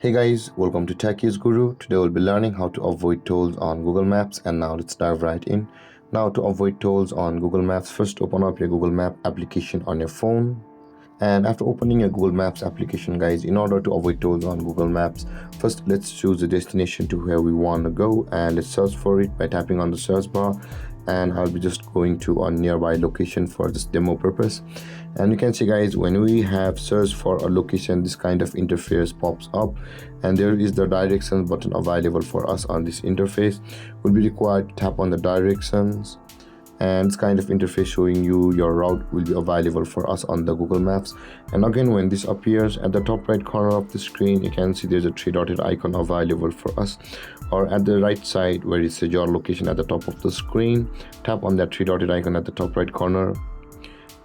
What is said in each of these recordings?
Hey guys, welcome to Techies Guru. Today we'll be learning how to avoid tolls on Google Maps, and now let's dive right in. Now to avoid tolls on Google Maps, first open up your Google Map application on your phone. And after opening your Google Maps application, guys, in order to avoid tolls on Google Maps, first let's choose the destination to where we want to go, and let's search for it by tapping on the search bar. And I'll be just going to a nearby location for this demo purpose. And you can see, guys, when we have searched for a location, this kind of interface pops up, and there is the directions button available for us on this interface. We'll be required to tap on the directions, and this kind of interface showing you your route will be available for us on the Google Maps. And again, when this appears at the top right corner of the screen, you can see there's a three-dotted icon available for us, or at the right side where it says your location at the top of the screen, tap on that three-dotted icon at the top right corner.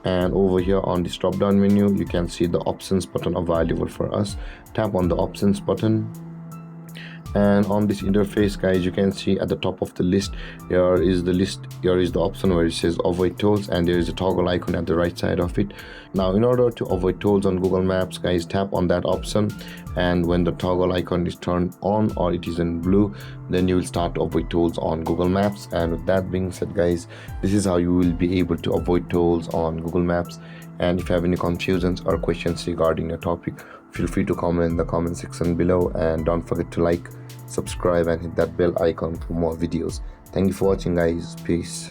And over here on this drop down menu, you can see the options button available for us. Tap on the options button, and on this interface, guys, you can see at the top of the list, here is the option where it says avoid tolls, and there is a toggle icon at the right side of it. Now in order to avoid tolls on Google Maps, guys, tap on that option, and when the toggle icon is turned on or it is in blue, then you will start to avoid tolls on Google Maps. And with that being said, guys, this is how you will be able to avoid tolls on Google Maps. And if you have any confusions or questions regarding the topic, feel free to comment in the comment section below, and don't forget to like, subscribe, and hit that bell icon for more videos. Thank you for watching, guys. Peace.